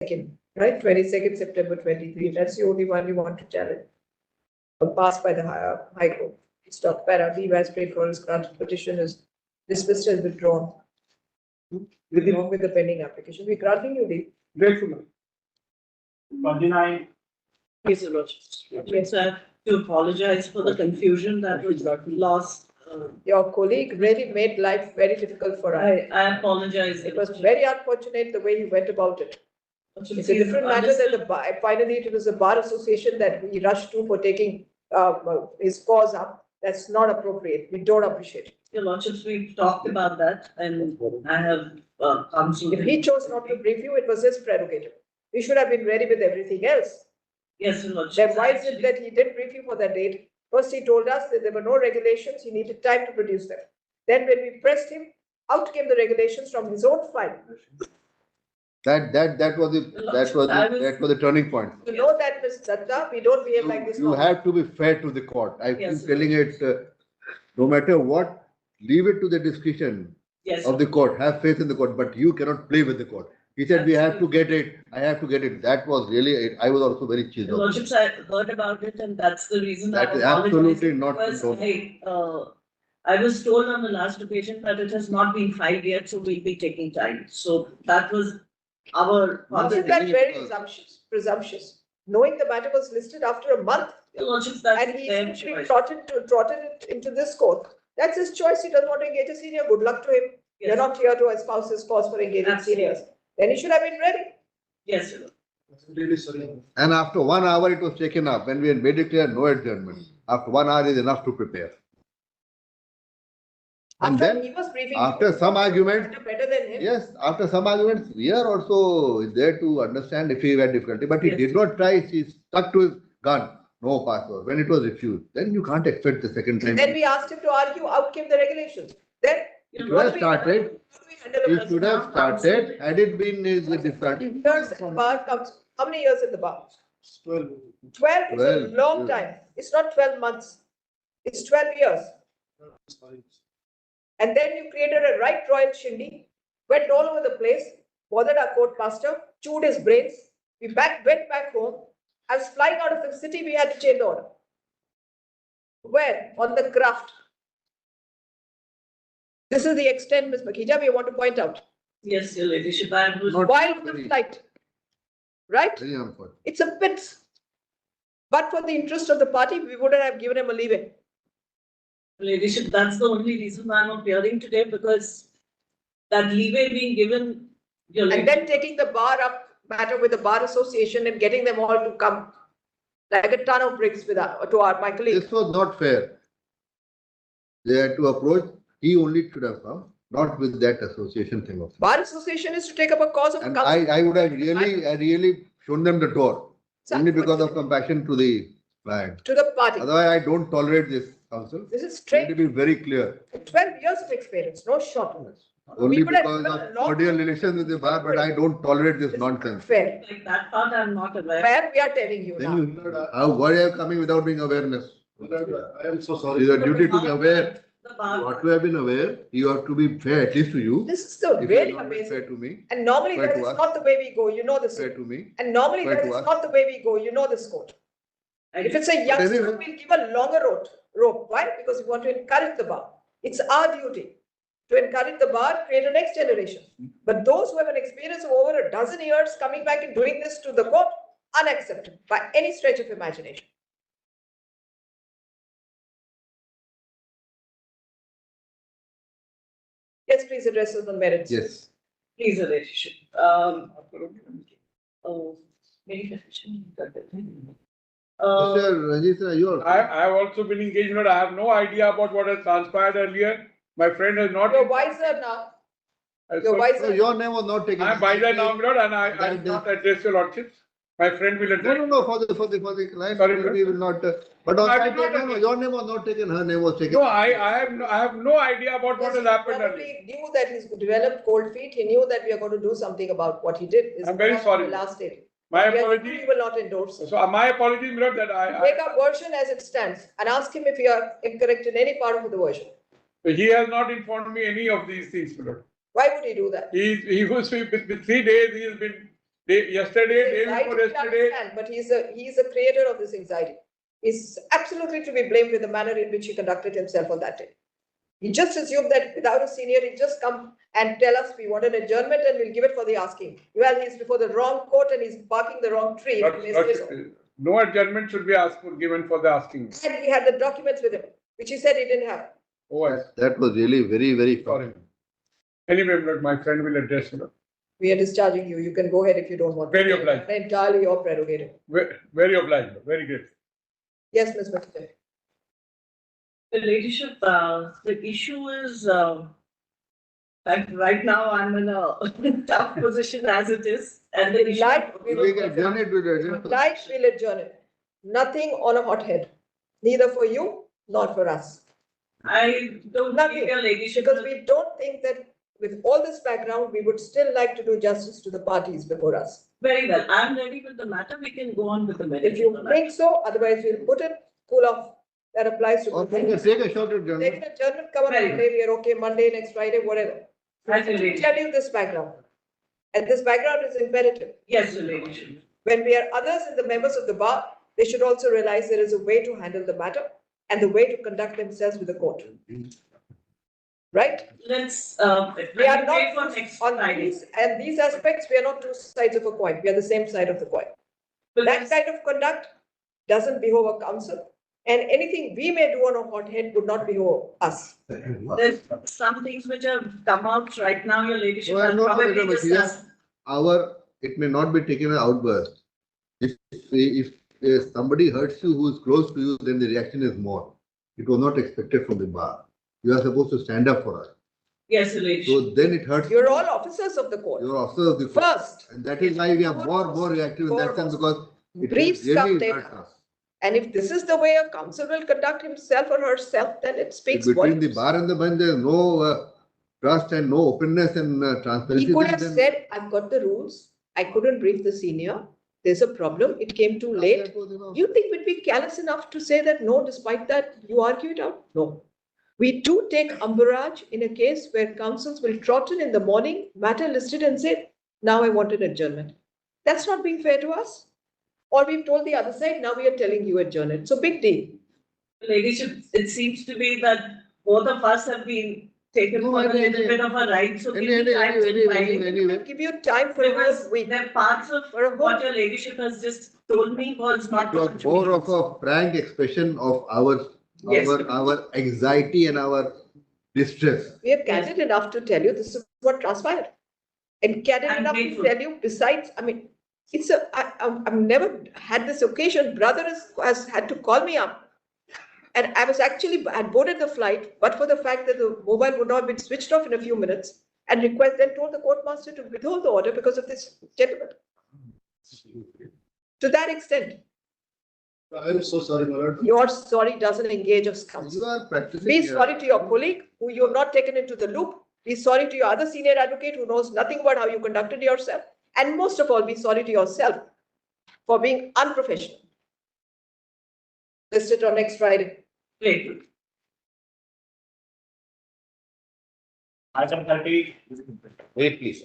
right? 22nd September 23. That's the only one you want to challenge. Passed by the High Court. Stop para B as paid for his granted petition is dismissed and withdrawn. Along with the pending application. We're granting you the. Grateful. 29. Yes, Your Lordship. Yes, I have to apologize for the confusion that was lost. Your colleague really made life very difficult for us. I apologize. It was very unfortunate the way he went about it. It's a different matter than the bar. Finally, it was the bar association that we rushed to for taking his cause up. That's not appropriate. We don't appreciate it. Your Lordships, we've talked about that and I have counsel. If he chose not to brief you, it was his prerogative. He should have been ready with everything else. Yes, Your Lordship. Then why is it that he didn't brief you for that date? First, he told us that there were no regulations. He needed time to produce them. Then when we pressed him, out came the regulations from his own file. That was the turning point. You know that, Ms. Datta, we don't behave like this. You have to be fair to the court. I keep telling it, no matter what, leave it to the discretion of the court. Have faith in the court, but you cannot play with the court. He said, we have to get it. I have to get it. That was really, I was also very cheesed Your off. Lordships, I heard about it and that's the reason That I is absolutely not because I was told on the last occasion that it has not been filed yet, so we'll be taking time. So that was our. Isn't that very presumptuous? Knowing the matter was listed after a month. Your Lordships, that's And he their essentially choice. trotted it into this court. That's his choice. He doesn't want to engage a senior. Good luck to him. Yes. You're not here to espouse his cause for engaging Absolutely. seniors. Then he should have been ready. Yes, Your Lord. Really sorry. And after 1 hour, it was taken up. When we had made it clear, no adjournment. After 1 hour is enough to prepare. And After then, he was briefing. after you, some argument, you're better than him. yes, after some arguments, we are also there to understand if he had difficulty. But he Yes. did not try. He stuck to his gun. No password. When it was refused, then you can't expect the second time. Then we asked him to argue, out came the regulations. Then. It what was we- started. how do we handle a He person should have now? started. Had it been his different. Years in the bar comes, how many years in the bar? 12. 12 is a 12 long years. time. It's not 12 months. It's 12 years. And then you created a right royal shindy, went all over the place, bothered our court master, chewed his brains. We went back home. I was flying out of the city, we had to change the order. Where? On the craft. This is the extent, Ms. Makhija, we want to point out. Yes, Your Ladyship, I was. Not While on the very- flight. Right? Very unfortunate. It's a pit. But for the interest of the party, we wouldn't have given him a leeway. Ladyship, that's the only reason I'm appearing today because that leeway being given, Your And Ladyship. then taking the bar up matter with the bar association and getting them all to come like a ton of bricks with my colleague. This was not fair. They had to approach, he only should have come, not with that association thing of. Bar association is to take up a cause of And counsel. I would have really shown them the door, only because of compassion to the client. To the party. Otherwise, I don't tolerate this, counsel. This is Let me straight, be very clear. 12 years of experience, no short. Only would have because given of a lot- cordial relations with the bar, but I don't tolerate this nonsense. Fair. Like that part, I'm not aware. Fair, we are telling you Then now. why are you coming without being awareness? I am so It sorry. is a duty to be aware. The You bar, ought to have been aware. You have to be fair, at least to you. This is still If really you are not amazing. fair to me, And normally fair that to is us. not the way we go, you know this. fair to me. And normally fair that to is us. not the way we go, you know this court. If it's a youngster, anyway. we'll give a longer rope. Why? Because we want to encourage the bar. It's our duty to encourage the bar, create a next generation. But those who have an experience of over a dozen years coming back and doing this to the court, unacceptable by any stretch of imagination. Yes, please address us on merits. Yes. please, Your Ladyship. Very efficient. Mr. Ranjit, you I are. have also been engaged, but I have no idea about what has transpired earlier. My friend has not. You're wiser now. You're No, wiser. your name was not taken. I am wiser now, my lord, and I will not address your lordships. My friend will address. No, for the client, Sorry, we will not, but on I that, will not no, your name was not taken, her name was taken. No, I have no idea about what Yes, has he happened earlier. probably knew that he's developed cold feet. He knew that we are going to do something about what he did. It's I'm very not sorry. the Last day. My We apology. will not endorse it. So my apologies, my lord, that Take our version as it stands and ask him if we are incorrect in any part of the version. he has not informed me any of these things, my lord. Why would he do that? He was with 3 days, he has been Day Anxiety before we yesterday, understand, but he's a creator of this anxiety. He's absolutely to be blamed with the manner in which he conducted himself on that day. He just assumed that without a senior, he'd just come and tell us we want an adjournment and we'll give it for the asking. Well, he's before the wrong court and he's barking the wrong tree. no adjournment should be asked for, given for the asking. And he had the documents with him, which he said he didn't have. Oh, I see. That was really very, very Sorry. Anyway, my friend will address you. We are discharging you. You can go ahead if you don't want Very to. obliged. Entirely your prerogative. Very obliged, very good. Yes, Ms. Mukherjee. The ladyship, the issue is, that right now I'm in a tough position as it is, and the issue. We will adjourn it. We'll adjourn it. Nothing on a hothead, neither for you nor for us. I don't think your ladyship. Because we don't think that with all this background, we would still like to do justice to the parties before us. Very well, I'm ready with the matter, we can go on with the matter. If you think so, otherwise we'll put it, cool off. That applies to. Or take a short adjournment. Take an adjournment, come on Very Monday, we are okay, Monday, next Friday, whatever. Right, your Let me ladyship. tell you this background. And this background is imperative. Yes, your ladyship. When we are others and the members of the bar, they should also realize there is a way to handle the matter and the way to conduct themselves with the court. Right? Let's, We are wait not for next on Friday. these aspects, we are not two sides of a coin. We are the same side of the coin. But That kind of conduct doesn't behove a council, and anything we may do on a hothead would not behove us. there's some things which have come out right now, your ladyship. Well, has no, probably but here, discussed. it may not be taken as outburst. If somebody hurts you who is close to you, then the reaction is more. It was not expected from the bar. You are supposed to stand up for us. Yes, your ladyship. So then it hurts. You're all officers of the court. You're officers of the court. First, And that is why we are more reactive in that sense, because it briefs come really later. hurts us. And if this is the way a council will conduct himself or herself, then it speaks Between the volumes. bar and the bench, there is no trust and no openness and transparency. He could have Then- said, I've got the rules. I couldn't brief the senior. There's a problem. It came too late. You think we'd be callous enough to say that no, despite that, you argue it out? No. We do take umbrage in a case where councils will trot in the morning, matter listed and say, now I want an adjournment. That's not being fair to us. Or we've told the other side, now we are telling you adjourn it. So big deal. Ladyship, it seems to be that both of us have been taken No, for a any- little bit of a ride, so Any- give me time to any- find. We'll give you time for a Because whole week. there are parts of For a whole what your ladyship has just told me was not. It was more of a frank expression of Yes. our anxiety and our distress. We are candid enough to tell you this is what transpired. And candid I'm enough grateful. to tell you, besides, I mean, I've never had this occasion. Brother has had to call me up. And I had boarded the flight, but for the fact that the mobile would not have been switched off in a few minutes, and then told the courtmaster to withhold the order because of this gentleman. To that extent, I am so sorry, my lord. your sorry doesn't engage us counsel. You are practicing. Be sorry to your colleague who you have not taken into the loop. Be sorry to your other senior advocate who knows nothing about how you conducted yourself. And most of all, be sorry to yourself for being unprofessional. Listed on next Friday. Grateful. Item 30. Wait, please.